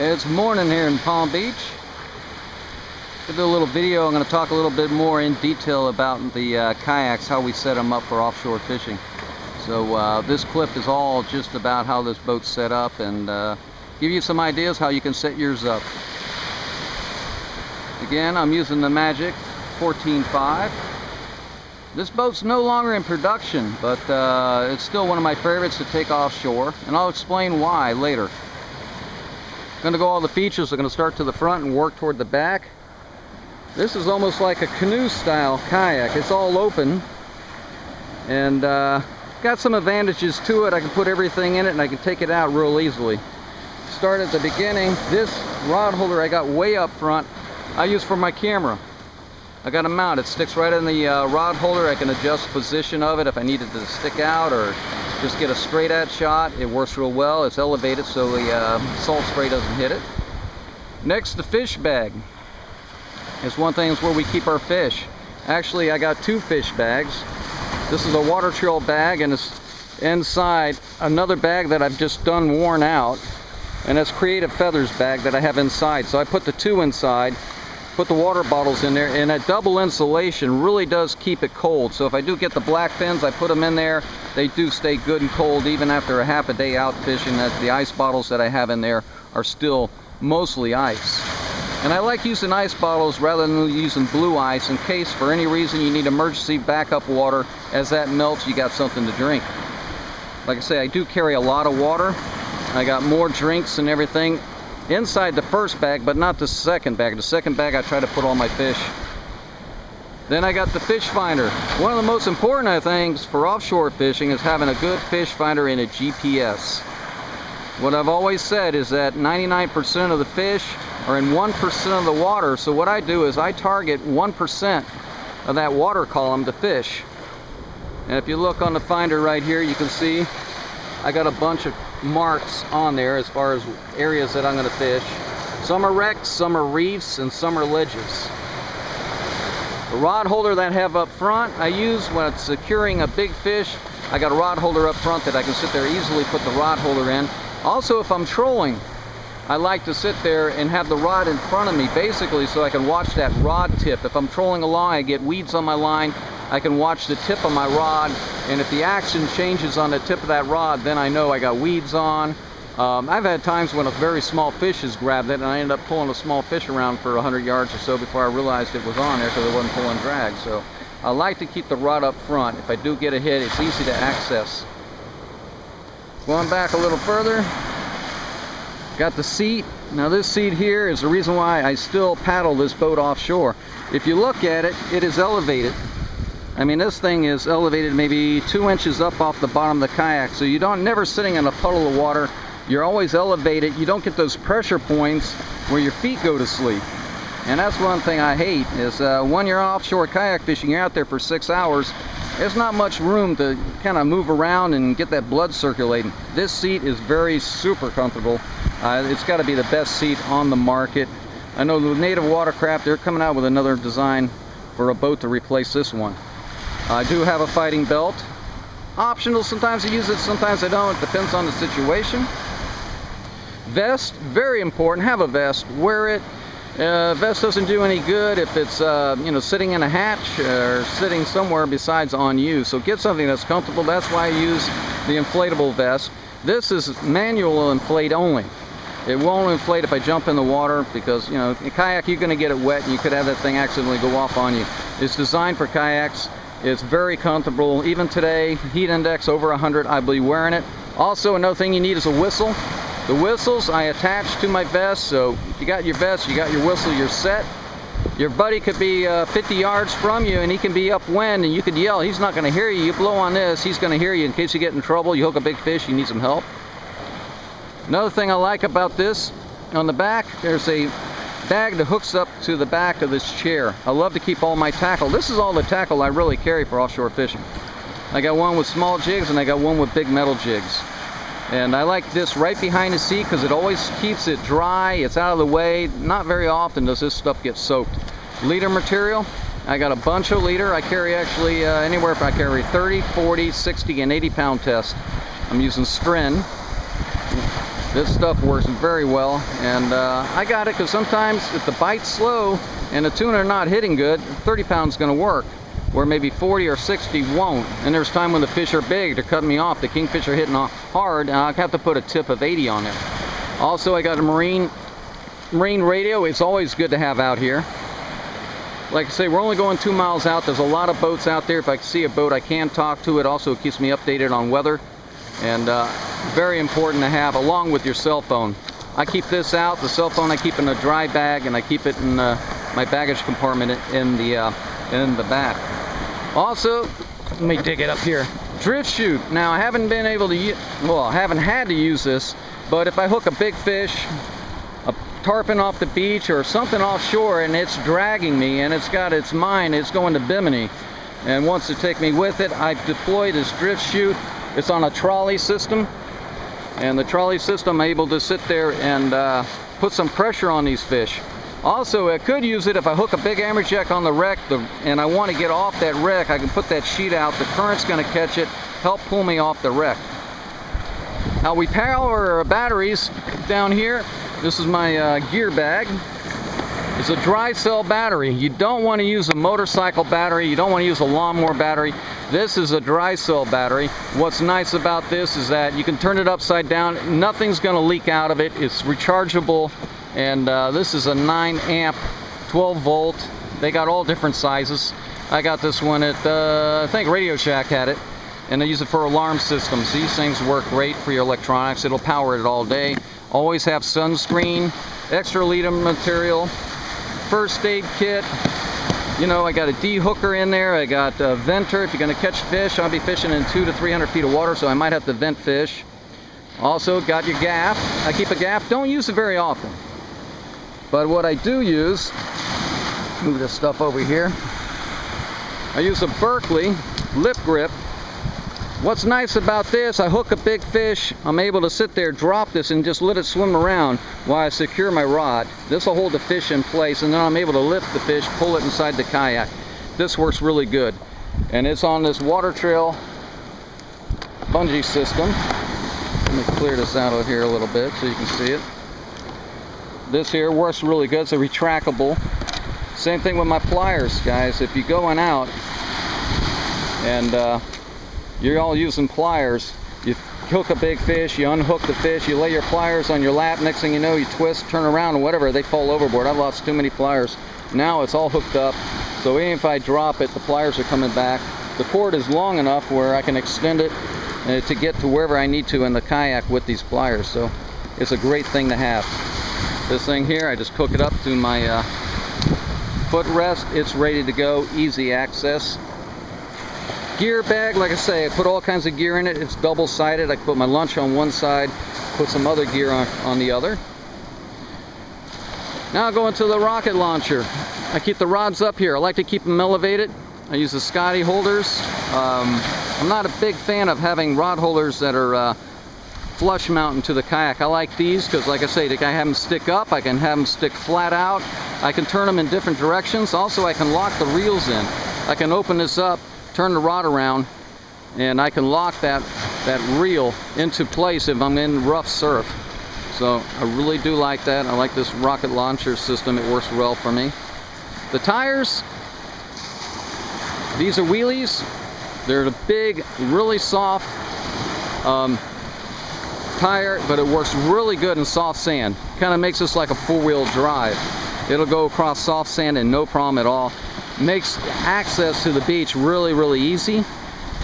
It's morning here in Palm Beach. I'll do a little video. I'm going to talk a little bit more in detail about the kayaks, how we set them up for offshore fishing. So this clip is all just about how this boat's set up and give you some ideas how you can set yours up. Again, I'm using the Magic 14.5. This boat's no longer in production, but it's still one of my favorites to take offshore, and I'll explain why later. I'm going to go all the features. I'm going to start to the front and work toward the back. This is almost like a canoe style kayak. It's all open and got some advantages to it. I can put everything in it and I can take it out real easily. Start at the beginning. This rod holder I got way up front I use for my camera. I got a mount. It sticks right in the rod holder. I can adjust the position of it if I need it to stick out or just get a straight at shot. It works real well. It's elevated so the salt spray doesn't hit it. Next, the fish bag. It's one thing is where we keep our fish. Actually, I got two fish bags. This is a water trail bag, and it's inside another bag that I've just done worn out, and it's Creative Feathers bag that I have inside. So I put the two inside, put the water bottles in there, and that double insulation really does keep it cold. So if I do get the black fins, I put them in there. They do stay good and cold even after a half a day out fishing. That the ice bottles that I have in there are still mostly ice. And I like using ice bottles rather than using blue ice in case for any reason you need emergency backup water. As that melts, you got something to drink. Like I say, I do carry a lot of water. I got more drinks and everything inside the first bag, but not the second bag. The second bag I try to put all my fish. Then I got the fish finder. One of the most important things for offshore fishing is having a good fish finder and a GPS. What I've always said is that 99% of the fish are in 1% of the water. So what I do is I target 1% of that water column to fish. And if you look on the finder right here, you can see I got a bunch of marks on there as far as areas that I'm going to fish. Some are wrecks, some are reefs, and some are ledges. The rod holder that I have up front, I use when it's securing a big fish. I got a rod holder up front that I can sit there easily, put the rod holder in. Also, if I'm trolling, I like to sit there and have the rod in front of me, basically so I can watch that rod tip. If I'm trolling along, I get weeds on my line, I can watch the tip of my rod, and if the action changes on the tip of that rod, then I know I got weeds on. I've had times when a very small fish has grabbed it, and I end up pulling a small fish around for 100 yards or so before I realized it was on there because it wasn't pulling drag. So I like to keep the rod up front. If I do get a hit, it's easy to access. Going back a little further, got the seat. Now this seat here is the reason why I still paddle this boat offshore. If you look at it, it is elevated. I mean, this thing is elevated maybe 2 inches up off the bottom of the kayak, so you don't never sitting in a puddle of water. You're always elevated. You don't get those pressure points where your feet go to sleep. And that's one thing I hate is when you're offshore kayak fishing, you're out there for 6 hours. There's not much room to kind of move around and get that blood circulating. This seat is very super comfortable. It's got to be the best seat on the market. I know the Native Watercraft, they're coming out with another design for a boat to replace this one. I do have a fighting belt. Optional, sometimes I use it, sometimes I don't. It depends on the situation. Vest, very important. Have a vest. Wear it. Vest doesn't do any good if it's sitting in a hatch or sitting somewhere besides on you. So get something that's comfortable. That's why I use the inflatable vest. This is manual inflate only. It won't inflate if I jump in the water because, in a kayak you're going to get it wet and you could have that thing accidentally go off on you. It's designed for kayaks. It's very comfortable. Even today, heat index over 100, I'll be wearing it. Also, another thing you need is a whistle. The whistles I attach to my vest, so if you got your vest, you got your whistle, you're set. Your buddy could be 50 yards from you and he can be upwind and you could yell. He's not going to hear you. You blow on this, he's going to hear you in case you get in trouble. You hook a big fish, you need some help. Another thing I like about this, on the back, there's a bag that hooks up to the back of this chair. I love to keep all my tackle. This is all the tackle I really carry for offshore fishing. I got one with small jigs and I got one with big metal jigs. And I like this right behind the seat because it always keeps it dry. It's out of the way. Not very often does this stuff get soaked. Leader material, I got a bunch of leader. I carry actually anywhere from I carry 30, 40, 60, and 80 pound test. I'm using Stren. This stuff works very well, and I got it because sometimes if the bite's slow and the tuna are not hitting good, 30 pounds is going to work, where maybe 40 or 60 won't. And there's time when the fish are big, they're cutting me off. The kingfish are hitting hard, and I have to put a tip of 80 on it. Also, I got a marine radio. It's always good to have out here. Like I say, we're only going 2 miles out. There's a lot of boats out there. If I see a boat, I can talk to it. Also, it keeps me updated on weather. And very important to have, along with your cell phone. I keep this out. The cell phone I keep in a dry bag, and I keep it in my baggage compartment in the back. Also, let me dig it up here. Drift chute. Now, I haven't been able to I haven't had to use this, but if I hook a big fish, a tarpon off the beach or something offshore, and it's dragging me, and it's got its mind, it's going to Bimini, and wants to take me with it, I deploy this drift chute. It's on a trolley system, and the trolley system, I'm able to sit there and put some pressure on these fish. Also, I could use it if I hook a big amberjack on the wreck and I want to get off that wreck. I can put that sheet out, the current's going to catch it, help pull me off the wreck. Now, we power our batteries down here. This is my gear bag. It's a dry cell battery. You don't want to use a motorcycle battery. You don't want to use a lawnmower battery. This is a dry cell battery. What's nice about this is that you can turn it upside down. Nothing's going to leak out of it. It's rechargeable. And this is a 9 amp, 12 volt. They got all different sizes. I got this one at, I think Radio Shack had it. And they use it for alarm systems. These things work great for your electronics. It'll power it all day. Always have sunscreen, extra leader material, first aid kit. You know, I got a de-hooker in there. I got a venter. If you're going to catch fish, I'll be fishing in 200 to 300 feet of water, so I might have to vent fish. Also, got your gaff. I keep a gaff. Don't use it very often. But what I do use, move this stuff over here. I use a Berkeley lip grip. What's nice about this, I hook a big fish, I'm able to sit there, drop this, and just let it swim around while I secure my rod. This will hold the fish in place, and then I'm able to lift the fish, pull it inside the kayak. This works really good. And it's on this water trail bungee system. Let me clear this out of here a little bit so you can see it. This here works really good. It's a retractable. Same thing with my pliers, guys. If you're going out and you're all using pliers, you hook a big fish, you unhook the fish, you lay your pliers on your lap, next thing you know, you twist, turn around, and whatever, they fall overboard. I've lost too many pliers. Now it's all hooked up, so even if I drop it, the pliers are coming back. The cord is long enough where I can extend it to get to wherever I need to in the kayak with these pliers, so it's a great thing to have. This thing here, I just hook it up to my footrest. It's ready to go, easy access. Gear bag, like I say, I put all kinds of gear in it. It's double-sided. I can put my lunch on one side, put some other gear on the other. Now going to the rocket launcher. I keep the rods up here. I like to keep them elevated. I use the Scotty holders. I'm not a big fan of having rod holders that are flush mounting to the kayak. I like these because, like I say, I can have them stick up, I can have them stick flat out, I can turn them in different directions. Also, I can lock the reels in. I can open this up, turn the rod around, and I can lock that reel into place if I'm in rough surf. So I really do like that. I like this rocket launcher system. It works well for me. The tires, these are wheelies. They're the big, really soft tire, but it works really good in soft sand. Kind of makes this like a four-wheel drive. It'll go across soft sand and no problem at all. Makes access to the beach really, really easy,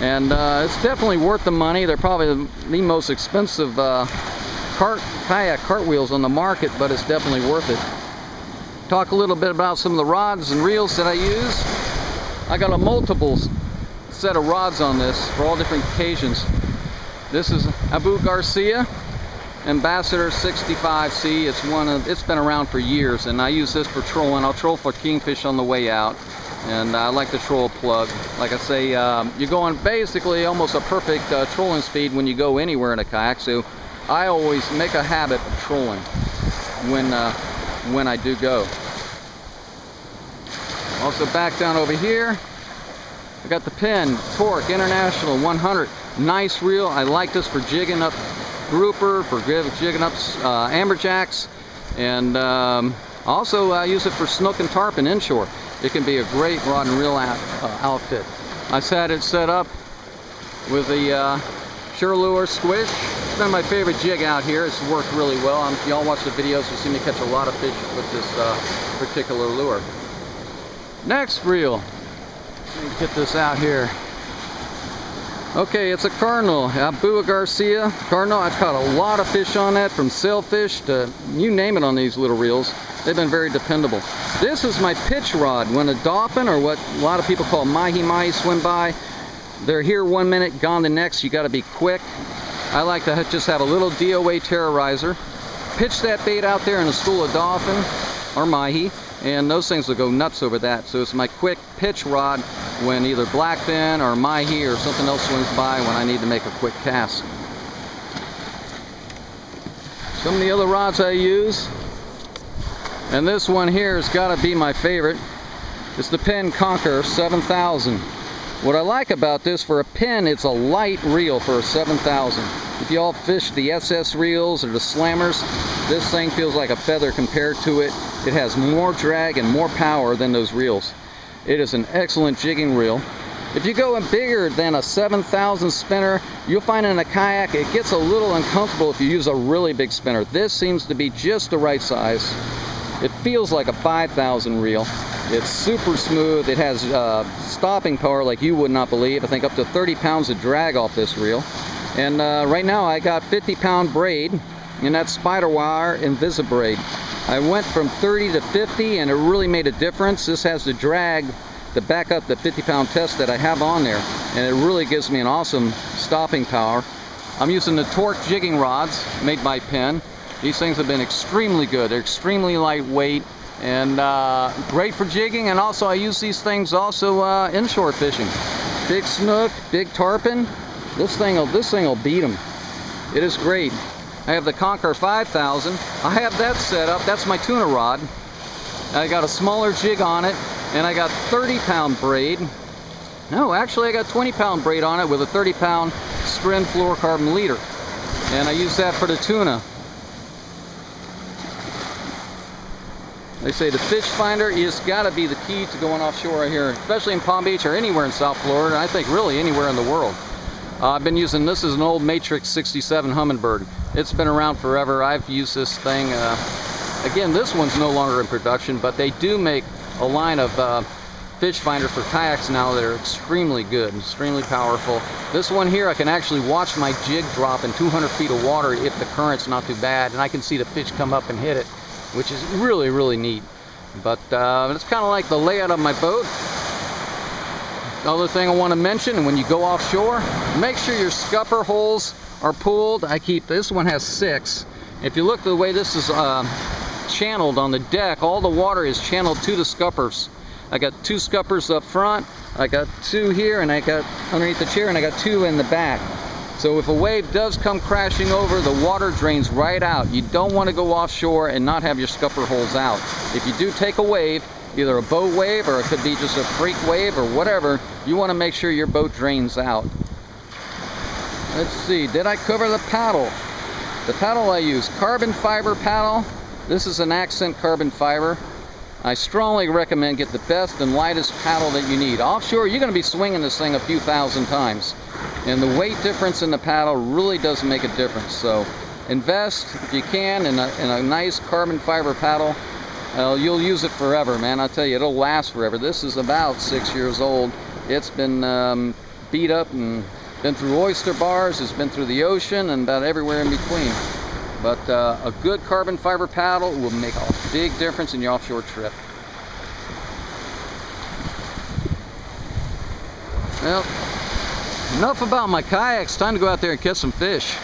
and it's definitely worth the money. They're probably the most expensive kayak cartwheels on the market, but it's definitely worth it. Talk a little bit about some of the rods and reels that I use. I got a multiple set of rods on this for all different occasions. This is Garcia Ambassador 65C. It's been around for years, and I use this for trolling. I'll troll for kingfish on the way out, and I like the troll plug. Like I say, you're going basically almost a perfect trolling speed when you go anywhere in a kayak. So I always make a habit of trolling when I do go. Also back down over here, I got the Penn Torque International 100. Nice reel. I like this for jigging up grouper, for jigging up amberjacks, and also I use it for snook and tarpon inshore. It can be a great rod and reel outfit. I had it set up with the Sure Lure Squish. It's been my favorite jig out here. It's worked really well. Y'all watch the videos, you see me catch a lot of fish with this particular lure. Next reel. Let me get this out here. Okay, it's a Cardinal, Abu Garcia Cardinal. I've caught a lot of fish on that, from sailfish to you name it on these little reels. They've been very dependable. This is my pitch rod. When a dolphin, or what a lot of people call mahi-mahi, swim by, they're here 1 minute, gone the next. You got to be quick. I like to just have a little DOA terrorizer. Pitch that bait out there in a school of dolphin or mahi, and those things will go nuts over that. So it's my quick pitch rod when either blackfin or mahi or something else swims by when I need to make a quick cast. Some of the other rods I use, and this one here has got to be my favorite. It's the Penn Conqueror 7000. What I like about this, for a Penn, it's a light reel for a 7000. If you all fish the SS reels or the slammers, this thing feels like a feather compared to it. It has more drag and more power than those reels. It is an excellent jigging reel. If you go bigger than a 7000 spinner, you'll find in a kayak it gets a little uncomfortable if you use a really big spinner. This seems to be just the right size. It feels like a 5000 reel. It's super smooth. It has stopping power like you would not believe. I think up to 30 pounds of drag off this reel. And right now I got 50-pound braid in that spider wire Invisibraid. I went from 30 to 50 and it really made a difference. This has the drag to back up the 50-pound test that I have on there, and it really gives me an awesome stopping power. I'm using the Torque jigging rods made by Penn. These things have been extremely good. They're extremely lightweight and great for jigging, and also I use these things also inshore fishing. Big snook, big tarpon, this thing will beat them. It is great. I have the Conqueror 5000. I have that set up. That's my tuna rod. I got a smaller jig on it, and I got 30-pound braid. No, actually I got 20-pound braid on it with a 30-pound Stren fluorocarbon leader, and I use that for the tuna. They say the fish finder is got to be the key to going offshore right here, especially in Palm Beach or anywhere in South Florida, and I think really anywhere in the world. I've been using, this is an old Matrix 67 Humminbird. It's been around forever. I've used this thing. Again, this one's no longer in production, but they do make a line of fish finder for kayaks now that are extremely good, extremely powerful. This one here, I can actually watch my jig drop in 200 feet of water if the current's not too bad, and I can see the fish come up and hit it, which is really, really neat. But it's kind of like the layout of my boat. The other thing I want to mention, when you go offshore, make sure your scupper holes are pulled. This one has 6. If you look the way this is channeled on the deck, all the water is channeled to the scuppers. I got 2 scuppers up front, I got 2 here, and I got underneath the chair, and I got 2 in the back. So if a wave does come crashing over, the water drains right out. You don't want to go offshore and not have your scupper holes out. If you do take a wave, either a boat wave or it could be just a freak wave or whatever, you want to make sure your boat drains out. Let's see, did I cover the paddle? The paddle I use, carbon fiber paddle. This is an accent carbon fiber. I strongly recommend get the best and lightest paddle that you need. Offshore, you're going to be swinging this thing a few thousand times, and the weight difference in the paddle really does make a difference. So invest, if you can, in a nice carbon fiber paddle. You'll use it forever, man. I'll tell you, it'll last forever. This is about 6 years old. It's been beat up and been through oyster bars, it's been through the ocean, and about everywhere in between. But a good carbon fiber paddle will make a big difference in your offshore trip. Well, enough about my kayaks. Time to go out there and catch some fish.